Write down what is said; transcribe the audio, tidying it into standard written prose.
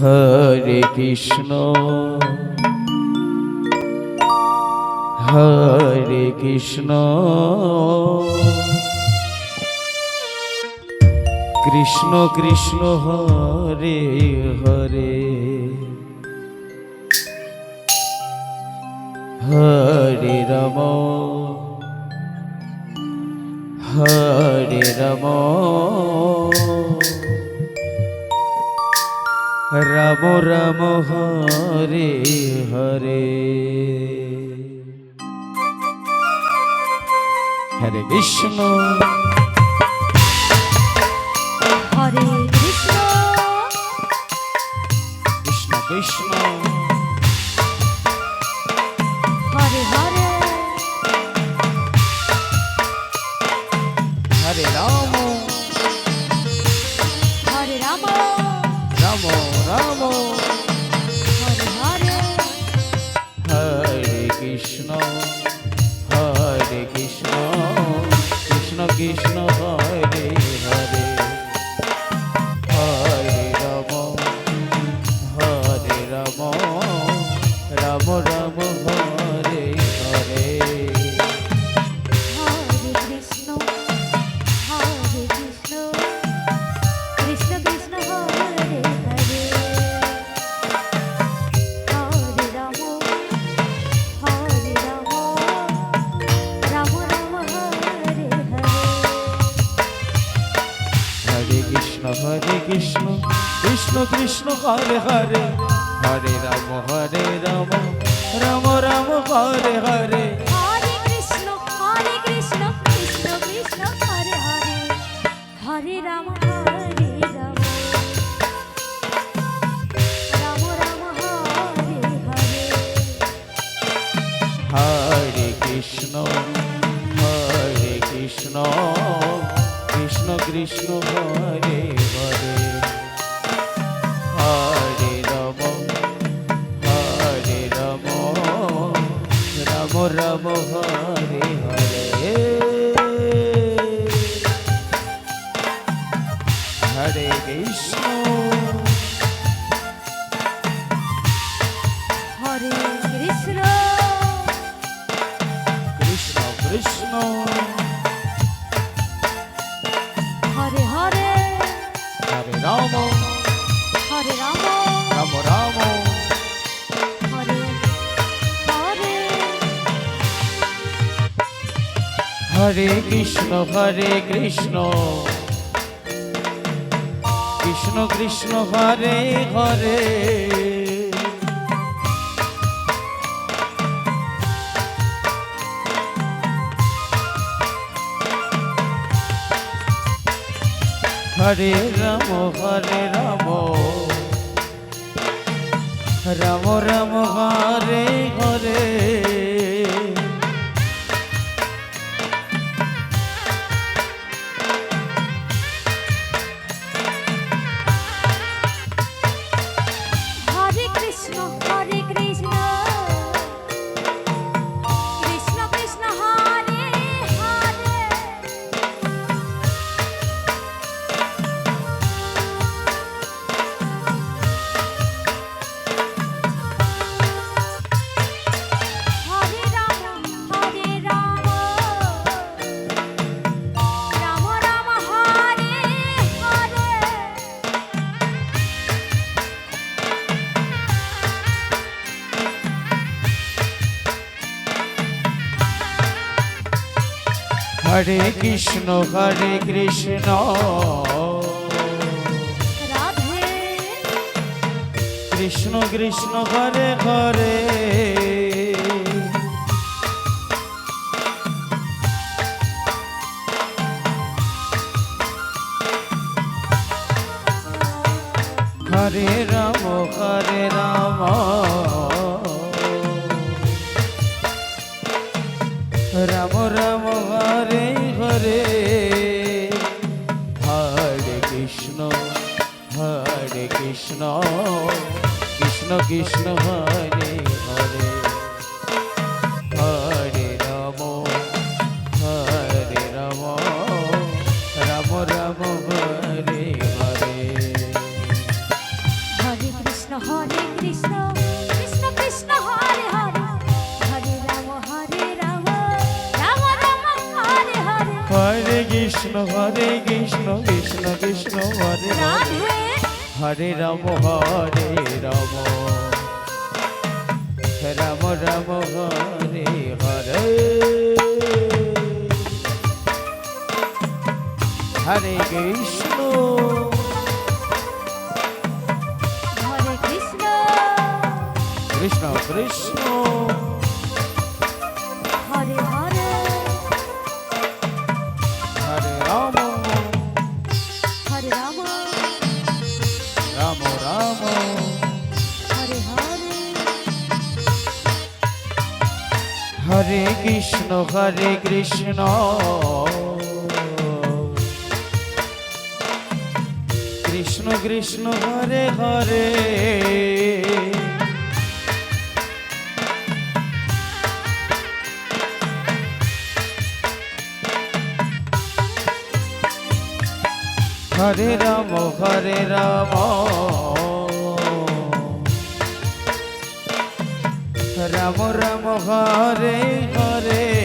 Hare Krishna Hare Krishna Krishna Krishna Hare Hare Hare Ram Hare Ram Ram Ram Hare Hare Hare Krishna Hare Krishna Krishna Krishna Hare Hare Hare Ram Hare Ram Ram Ram Hare Hare Hare Krishna Krishna Krishna Hare Hare Hare Ram Ram Ram Hare Hare Hare Krishna Krishna Krishna Hare Hare Hare Ram Ram Ram Hare Hare Hare Krishna Krishna Krishna Hare Hare Hare Ram Ram Ram Hare Hare Hare Krishna Krishna Krishna Hare Hare Hare Ram Ram Ram Hare Hare Hare Krishna Krishna Krishna Hare Hare Hare Ram Ram Ram Hare Hare Hare Krishna Hare Krishna Krishna Hare Hare Hare Ram Hare Ram Ram Hare Hare Hare Krishna Krishna Hare Hare Hare Ram Ram Ram Hare Hare Hare Krishna Krishna Krishna Hare Hare Hare Ram Ram Ram Hare Hare Hare Krishna Radhe Krishna Hare Hare Hare Ram Ram Ram Hare Hare Hare Krishna Krishna Krishna Hare Hare Hare Ram Ram Ram Hare Hare Hare Krishna Krishna Krishna Krishna Hare Hare Hare Ram Ram Ram Ram Hare Hare Hare Krishna Krishna Krishna Hare Hare Radhe Hare Ram Hare Ram Ram Ram Hare Hare Hare Krishna Hare Krishna Krishna Krishna Hare Hare Hare Ram Hare Ram Ram Ram Hare Hare Hare Krishna Krishna Krishna Hare Hare Hare Ram Ram Ram Hare Hare